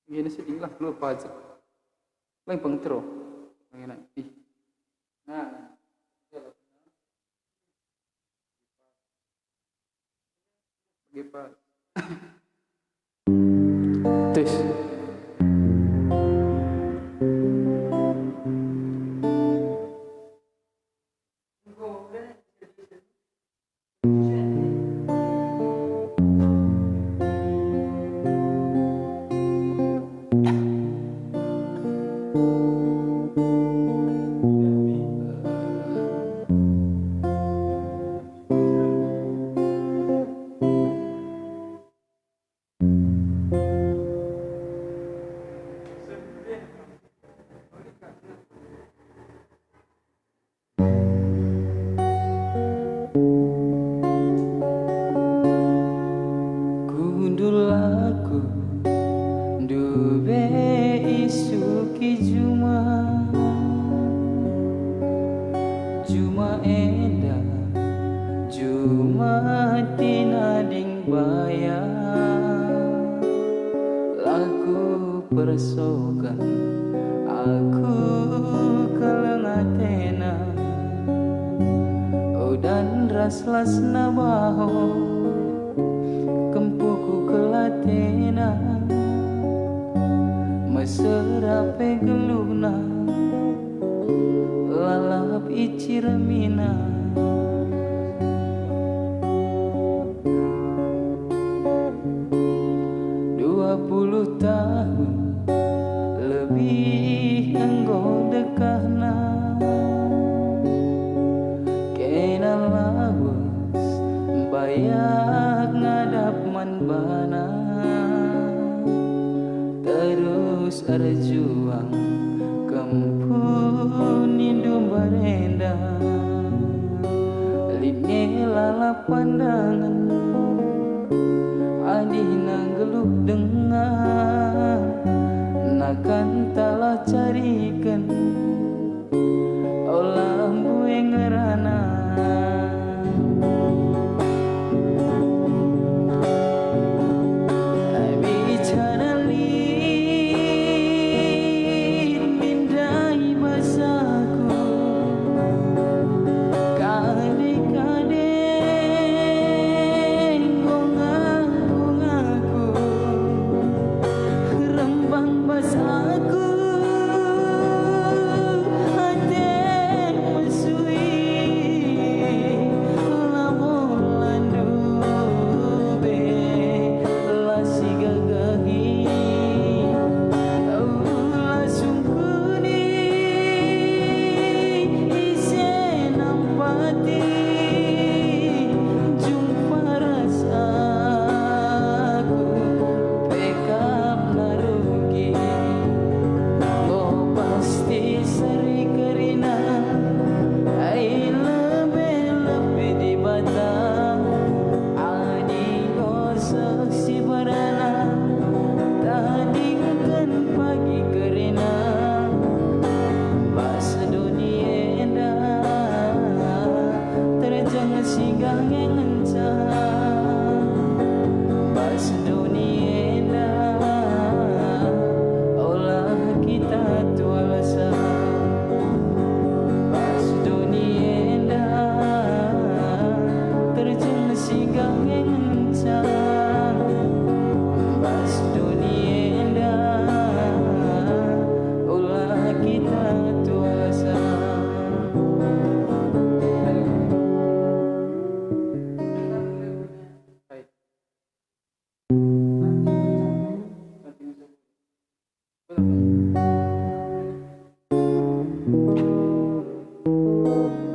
Gini sedih lah keluar pajak. Lain pengtero. Yang enak. Ih. Nah. Bagi pas. Tes. Kudulaku dube isuki Juma eda Juma tinading baya laku persokan aku kalengatena dan raslas nabaho kempuku kelatena meserape geluna lalap iciramina 20 tahun lebih engkau dekahna kena lawas bayak ngadap manbana terus arjuang kempun indum barenda linge lala pandangan adina geluh dengar nakan talah carikan olah bue ngerana bicara lin mindai basaku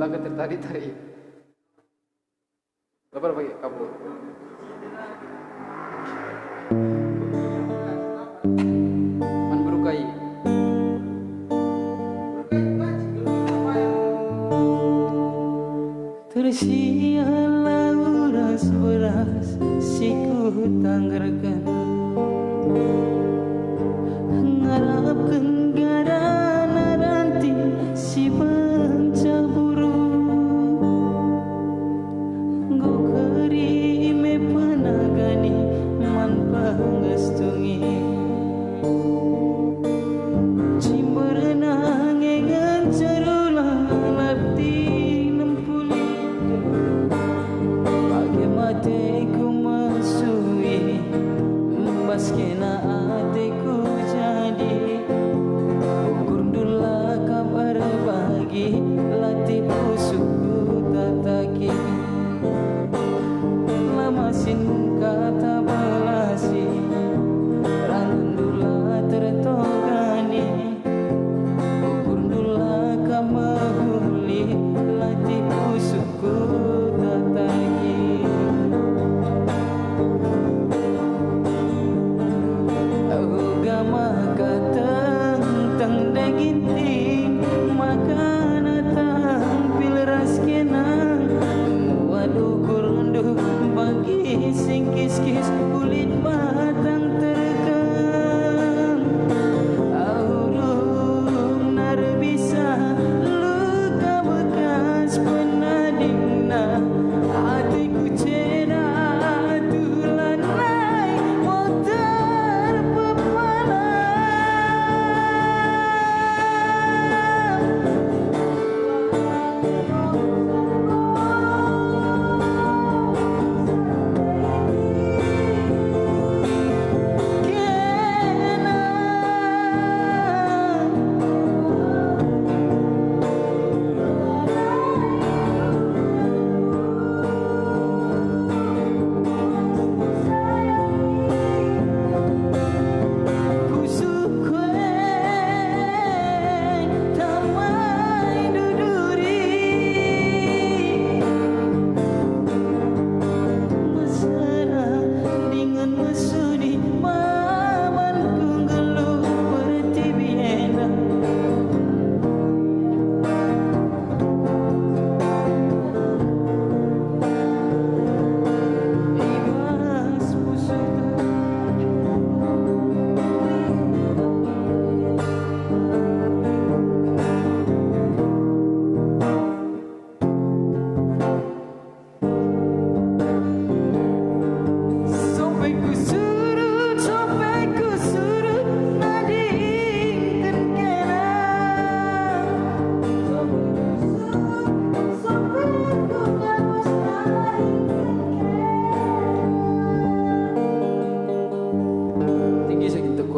lagu tertarik-tarik. Lepas pakai kabel. Man berukai. Tersialah uras beras siku tanggerkan ngarapkeun garana ranti si pencaburu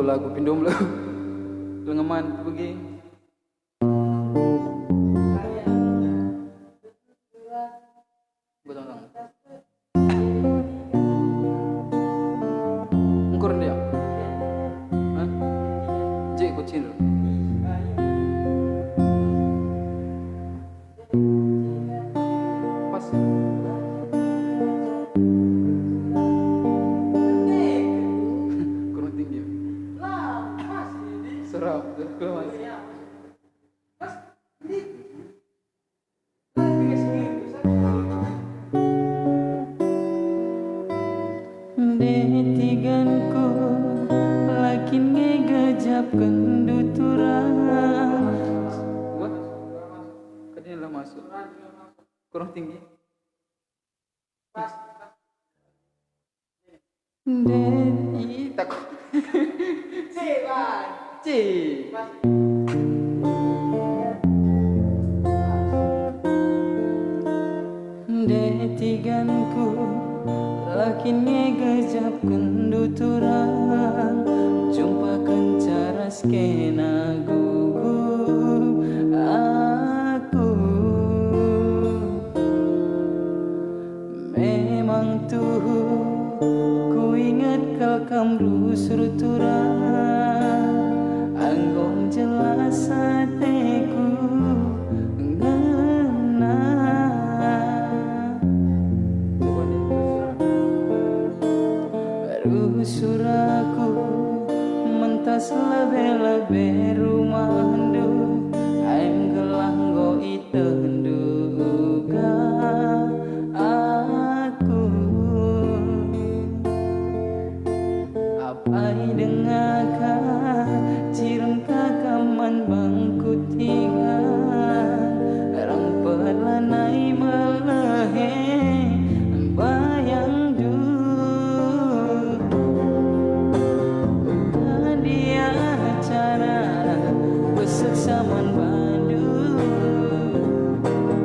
ko lagu pindom lagu lengaman pergi betul kan ngkur dia hah je kucing pas kurang tinggi serap kemas Detiganku lakin ngegajap kenduturan buat kadang lah masuk kurang tinggi Det takut C Detiganku lakin ngegajap kenduturan jumpa kencara skena gugup aku memang tuh ku ingat kau kamru suruturan anggong jelas hatiku suraku mentas lebe-lebe rumah ndu aing gelang go itu nduga aku apai dengaka cirem kakaman bangku tiga rang pelanai melehe bayang saman bandu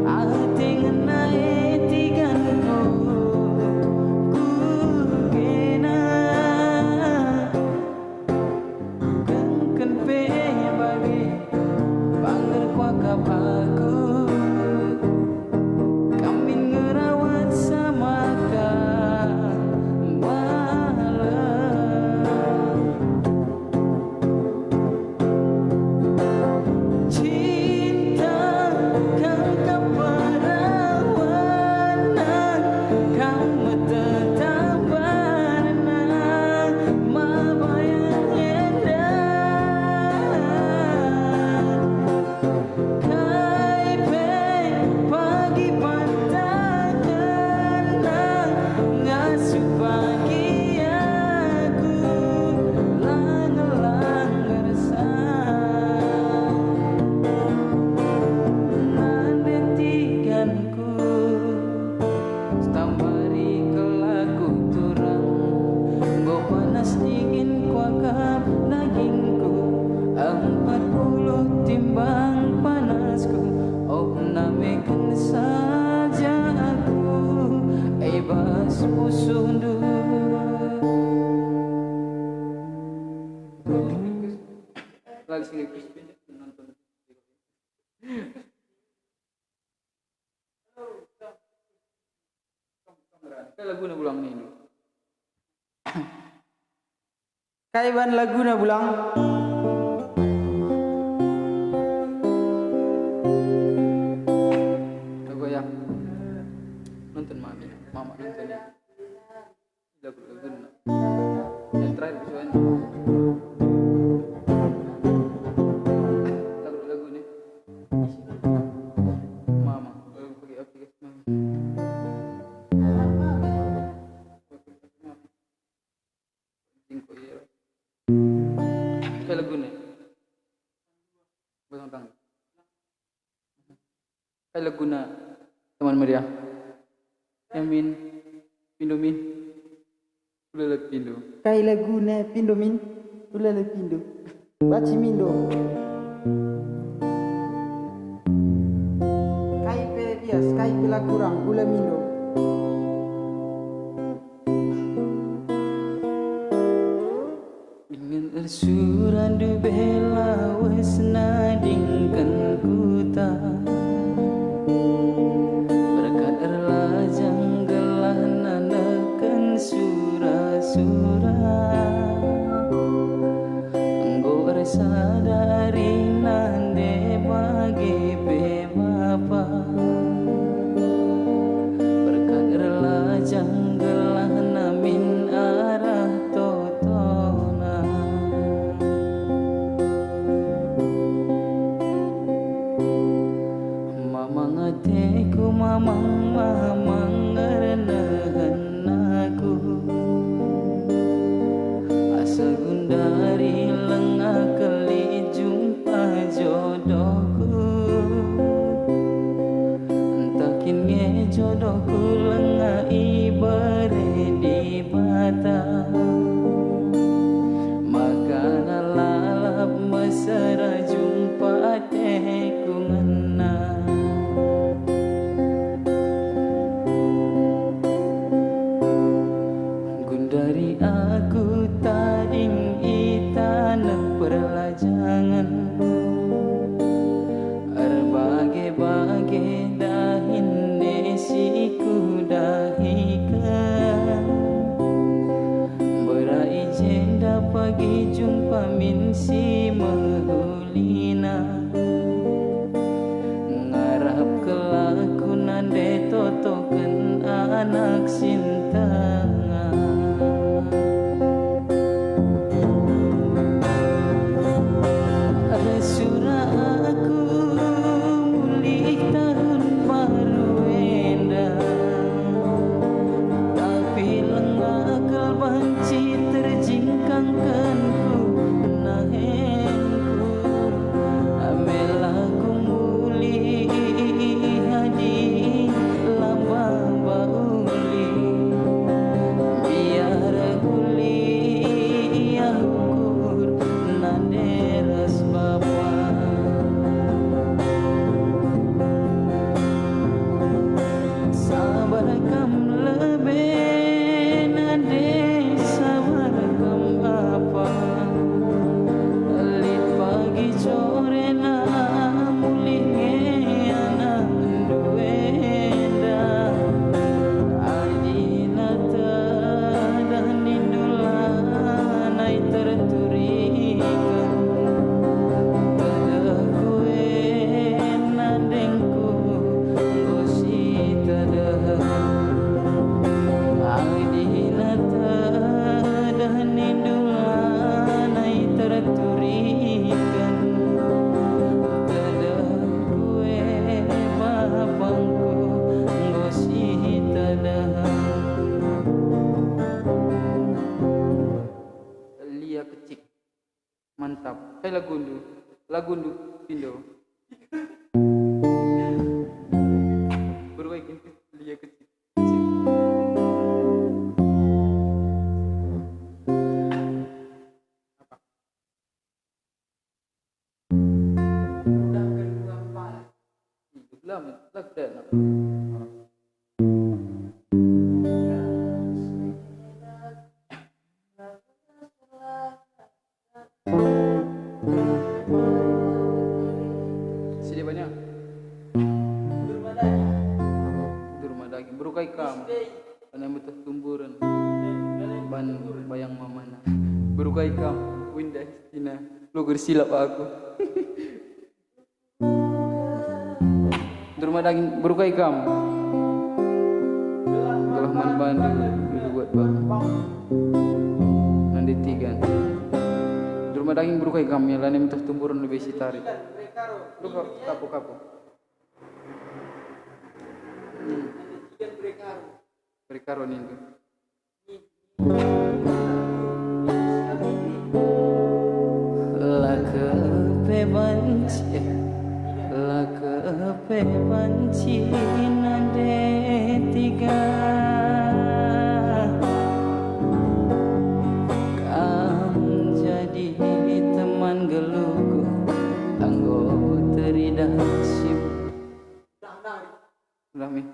ati ngenai tiganku ku kena kengken pe bagi bangger kuakap aku kamin ngerawat sama timbang panasku oh namekan saja aku bas musundu lagi sini crispy nonton kayak lagu na bulang nih kaiban laguna bulang nonton mama nonton ya lagu na yang terakhir visualnya lagu nih mama pakai aplikasi mama cinco ya kayak lagu nih bang kayak lagu na teman Maria Yamin Pindomin Ulala Pindo kai laguna pindomin ulala pindo baci mindo kai pe bias kai pela kurang ula mindo ingin Surandu bela wasna dingkan kuta berkat erlajang gelah nanakan sura-sura enggo sadari nande bagi bebapa berkat erlajang gelah namin arah totona mamang ateku mamang ngerenahan aku asa gundari lengah kali jumpa jodohku entakin nge jodohku lengah ibare di bata maka nalalap mesra jumpa teku ngena gundari aku tading itana perlajangan Arbage-bage dahin desiku dahikan Berai jenda pagi jumpa min si mahulina Ngarap kelakunan de totokan anak sintangan Mantap. Hai lagundu pindo. Berbaik itu lia kecil. Apa? Udah kedua pal. Hidup lama, lagdan. Banyak durma daging berukai kam ana betul tumburan ban bayang mamana berukai kam winda istina lo gersilap aku durma daging berukai kam gelah man bandu dulu buat bang nanti tiga durma daging berukai kam yang lain betul tumburan lebih sitari lu kapu-kapu. Berkaro nih tu. Laka pebanci nade tiga. Kam jadi teman geluku. Teridah sip dah mi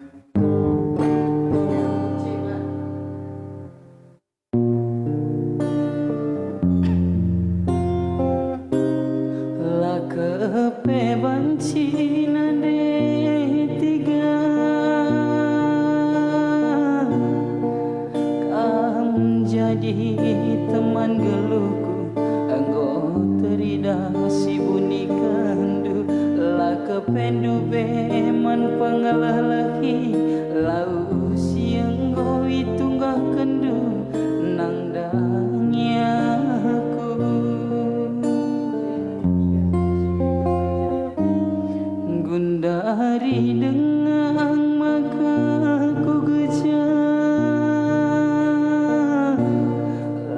Cina tiga kamu jadi teman geluhku anggo terida si bunyi kandu la kependu beman pengalah lagi lau siang go itu gak kendu nang dangnya gundari dengan maka ku gejah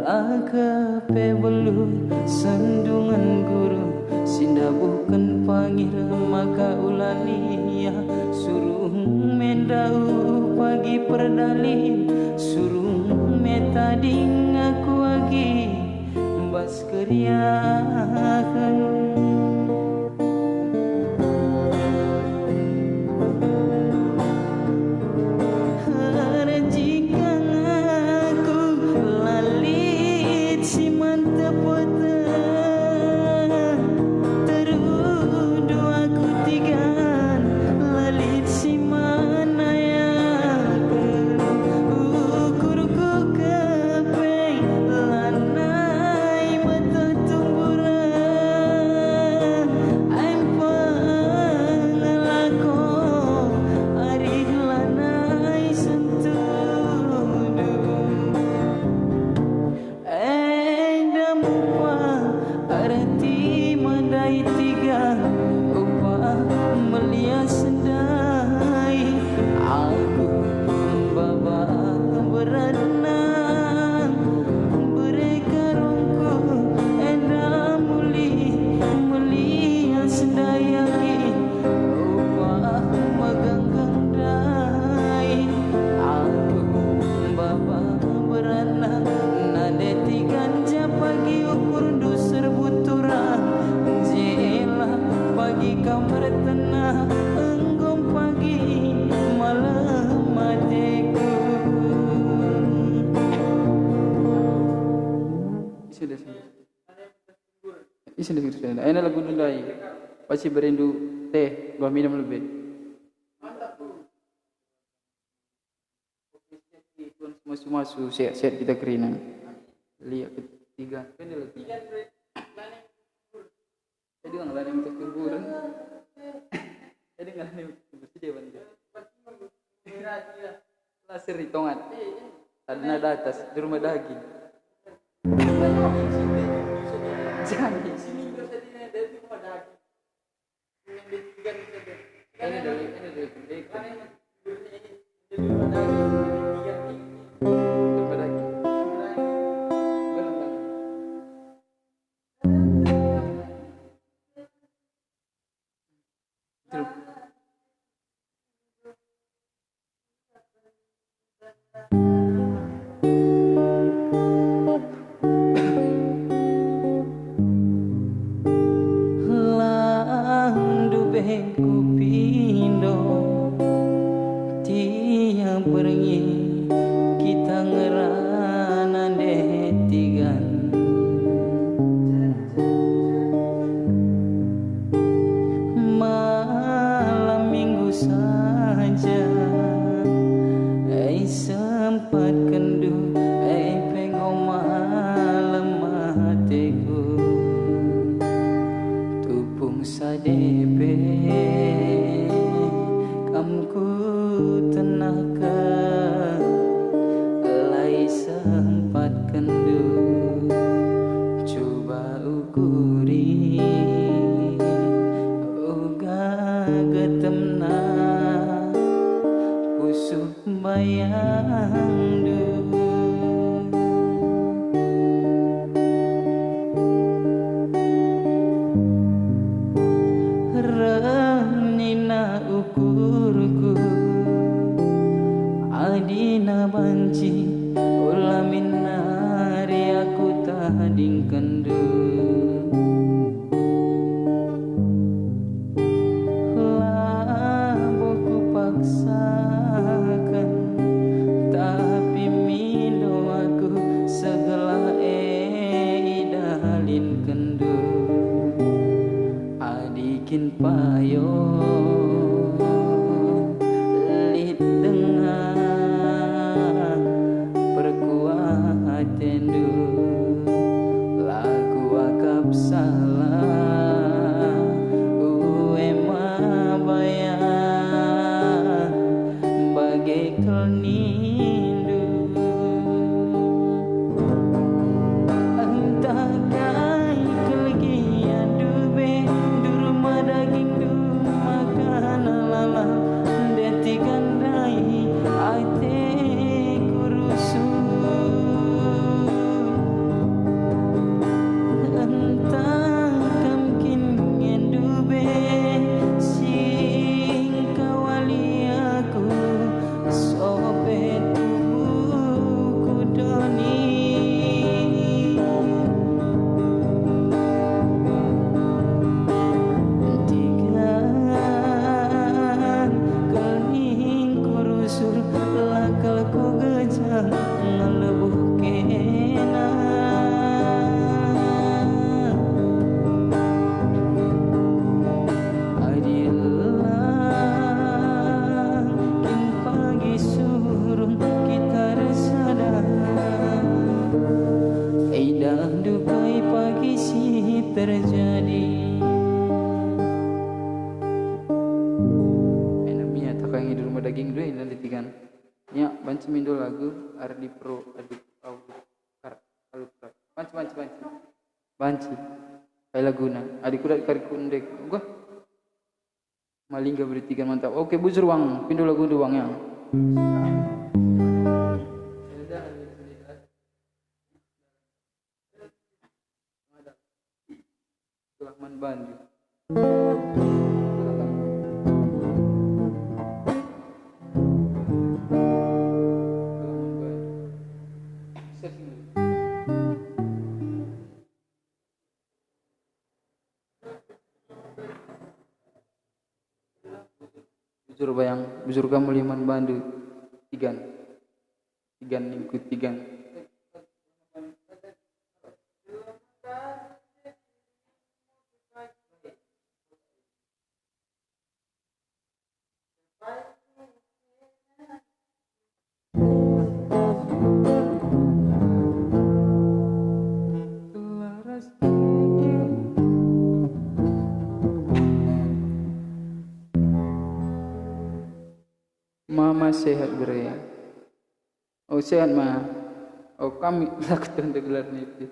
laka pebelu sandungan guru sinda bukan panggil maka ulania suruh mendau pagi perdali suruh metading aku lagi bas keriahan sudah. Ayo lagu nulai. Pasti berindu teh, gua minum lebih. Masuk sehat-sehat kita kerinang. Lihat ketiga. Ini lagi. Jadi nggak lari untuk kuburan. Jadi nggak lari untuk kuburan dia bantu. Laser hitungan. Ada nada atas di rumah daging. Jangan di sini bersedihnya dari rumah daging. Yang ditiga ini dari rumah daging. bikin payung lid dengan perkuat tendu lagu akap salah uwe mabayang bagai kelnindu entahkan kelegian dube durma daging du makan lala detikan rai ate kurusu entah kamkin dube sing kawali aku sope tubuhku doni tigaan kening kurusur lakal ku gejang ngelebuh kena adilah kin pagi surung kita resada Eidah dukai pagi si terjadi Enamia tak kaya di rumah daging dua yang nanti tigan. Ya, banci mindo lagu Ardi Pro adik au kar kalau banci. Banci. Kayak laguna. Adik udah kari kundek. Gua malingga bertiga mantap. Oke, bujur uang. Pindo lagu uang ya. Sulaiman Bandu. Bujur bayang, bujur kamu liman bandu, tigan ikut tigan. Mama sehat bre. Oh sehat ma. Oh kami lakukan gelar nipis.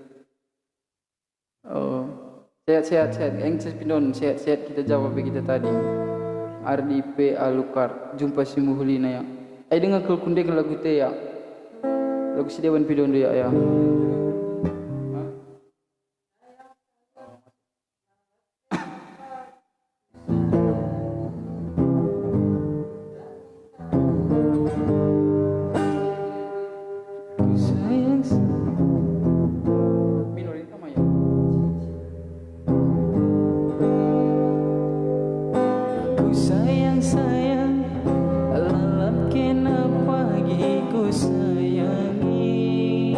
Oh sehat. Yang sepindon sehat kita jawab kita tadi. Ardi P Alukar jumpa si Muhlina ya. Dengar kelkunde lagu teh ya. Lagu si Dewan pindon dia ya. Sayang lalap kena pagi ku sayangi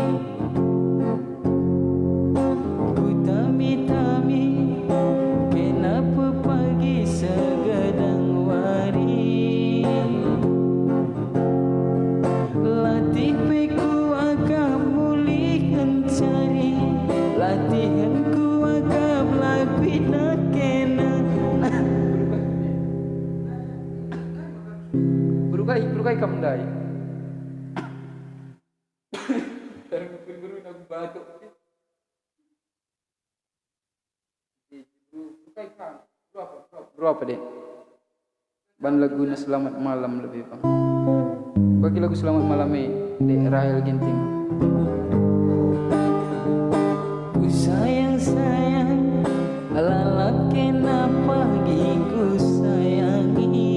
ku tami-tami kenapa pagi segadang wari latih peku agak mulih cari latihanku agak lakuin kena Berukai kamu dai. Dari guru nak batuk. Berukai kamu. Berapa deh? Ban lagu Selamat Malam lebih bang. Bagi lagu Selamat Malam dek Rahel Ginting. Ku sayang lalap kena pagi ku sayangi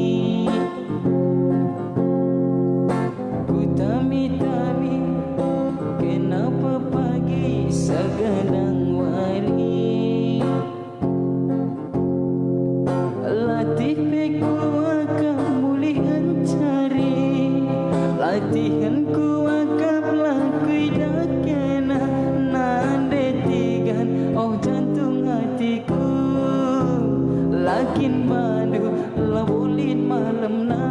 tami-tami kenapa pagi segadang wari latih peku akan mulihan cari latihanku agak lakin bandu labulin malam na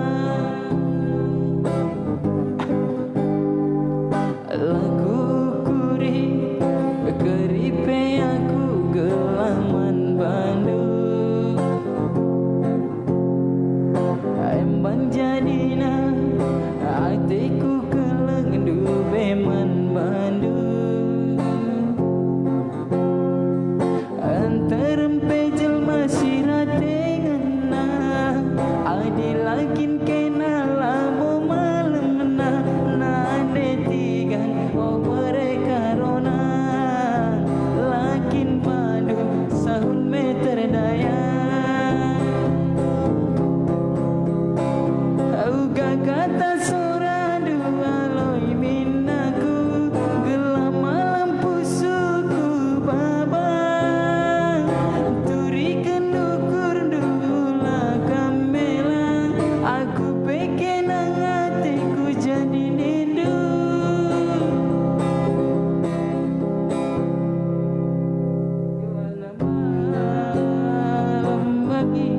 lagu kuri keripe aku gelaman bandu emban jadina hatiku kelendu beman bandu antarempe jelma sirate ngena adi lakin kena lamo malam na nade tigan obere karona lakin bandu sahun meter daya auga kata sora dua loi minaku gelap malam pusuku babang turikan dukur dula kamela aku pengen hatiku jadi nindu malam bagi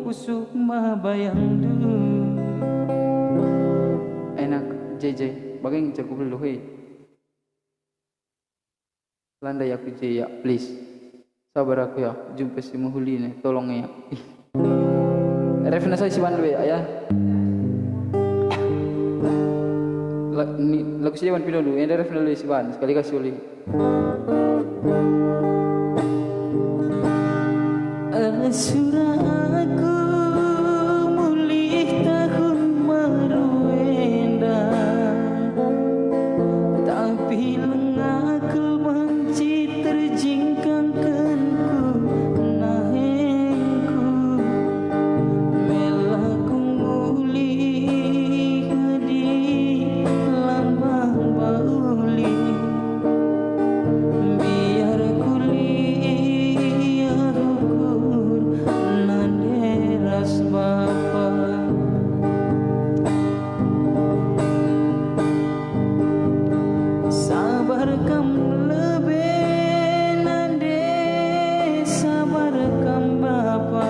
pusuk mah bayang dulu enak JJ bageng jago dulu hei landai aku J ya please sabar aku ya jumpa si Muhuli nih tolong ya refna saya si Bandu ya lagu si Wan Pido dulu yang ada refna dulu si Ban sekali kasih oleh Asura aku mulih tahun meruenda tapi lengakul benci terjingkangkanku nahengku melaku mulih hadi lambang bauli biar kuliah ukur nanderas bapa sabar kam lebih nande sabar kam bapa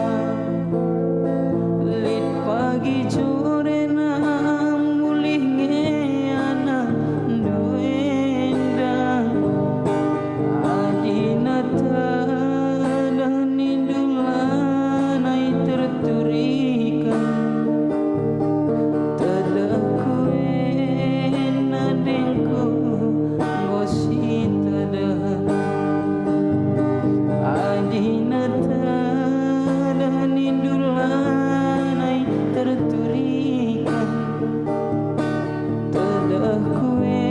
lit pagi jore na mulih ngeana doenda adinata dan indulanai terturikan tadakue nadengku gosi tadah adinata dan indulanai terturikan tadakue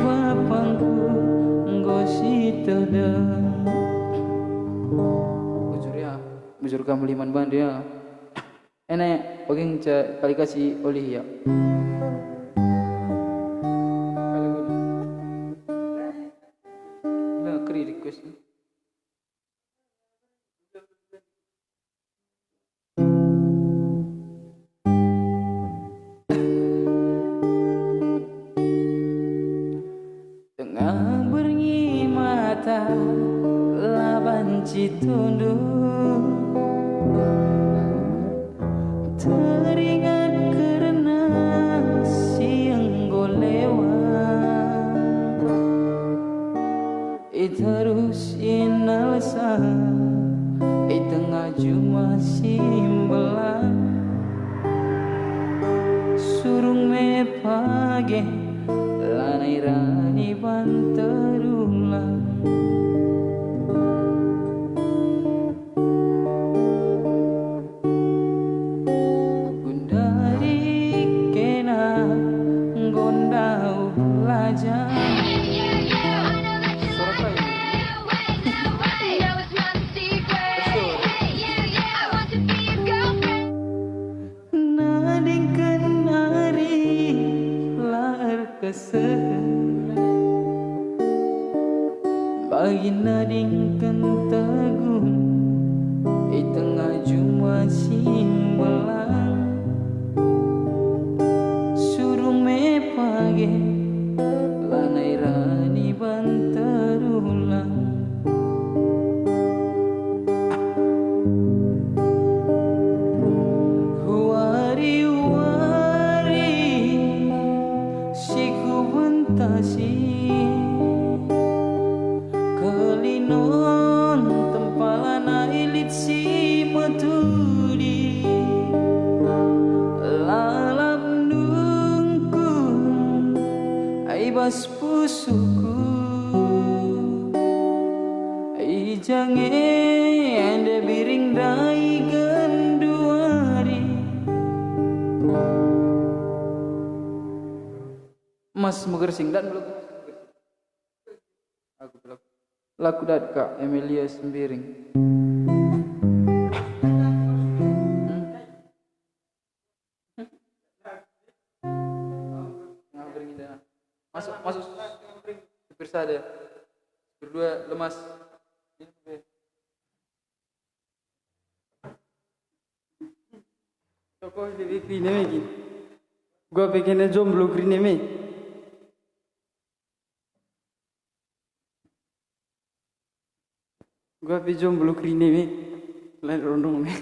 bapangku gosi tadah bujur kamu liman Bandu ya enak bageng kali kasih oleh ya lah keri request tengah berngi mata laban citundu teringat karena siang golewat terus inalsa tengah juma simbelan surung me page lanai rani banterulah gundari kena gondau belajar nading kenari lar ibas pusuku jange ande biring dai genduari Mas Mugersing dan belum aku bilang laku dat Kak Emilia Sembiring. Masuk supir saya berdua lemas. Tokoh di krine me gua pengen jomblo krine me. Gua pe jomblo krine me. Lain rondong me.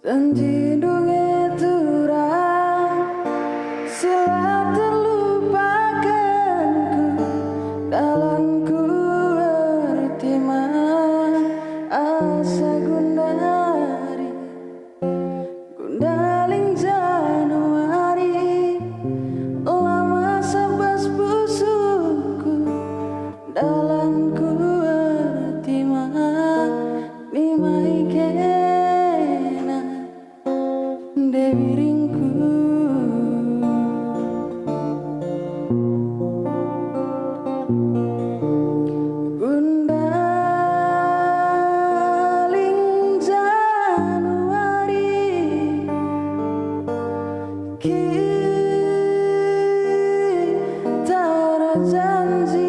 Janji dunge turang sila terlupakanku dalam ku bertima asa gundari gundaling Januari lama sabas pusuku dalam ku bertima mimai dewiringku gundaling Januari kita janji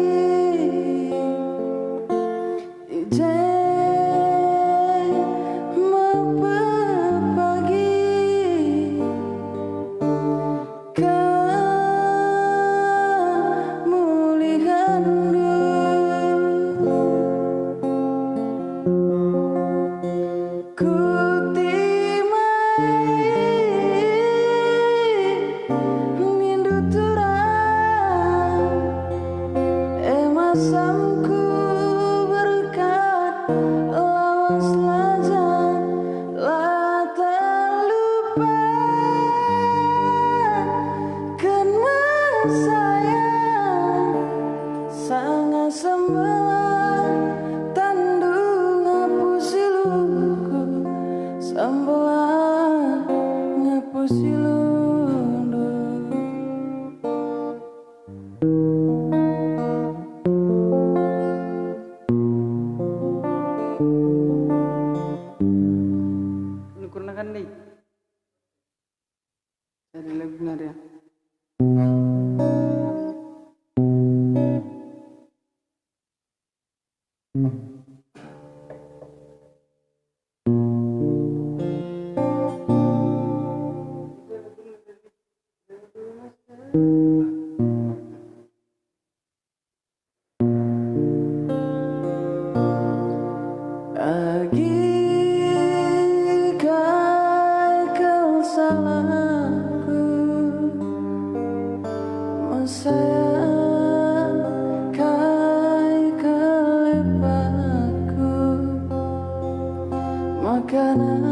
Samku berkat lawas lajar la terlupa kan sayang sangat sembelah tandung ngapusiluku sembelah ngapusiluku. Kurnakan nih. Cari lagu benar ya. Sayang kai kelepaku makanan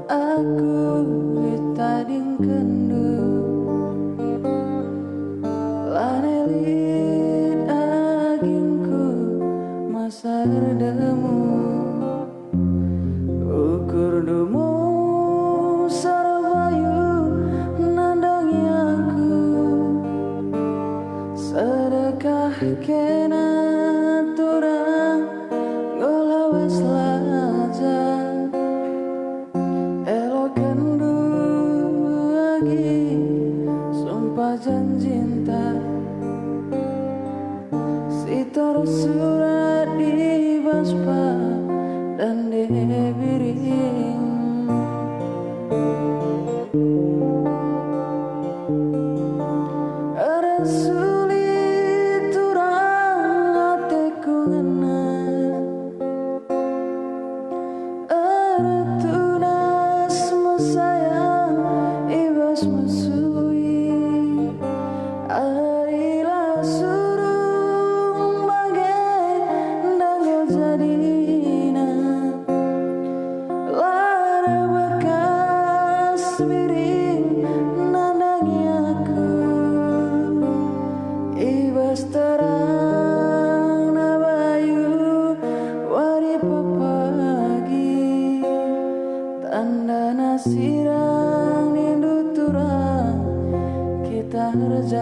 aku ditading kendu lanelit agingku masa redemu ukur dumu sarbayu nandangi aku sedekah kena turang ngolawas laja elokan lagi sumpah janjinta sitor surat di baspa dan debiring sulit turang hatiku ngena tunas mesayang ibas mesui arilah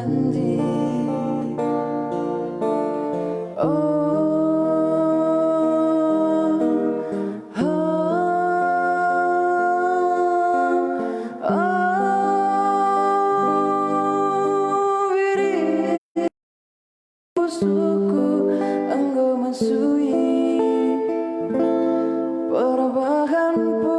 janji. Oh, suku engkau masui perubahanku.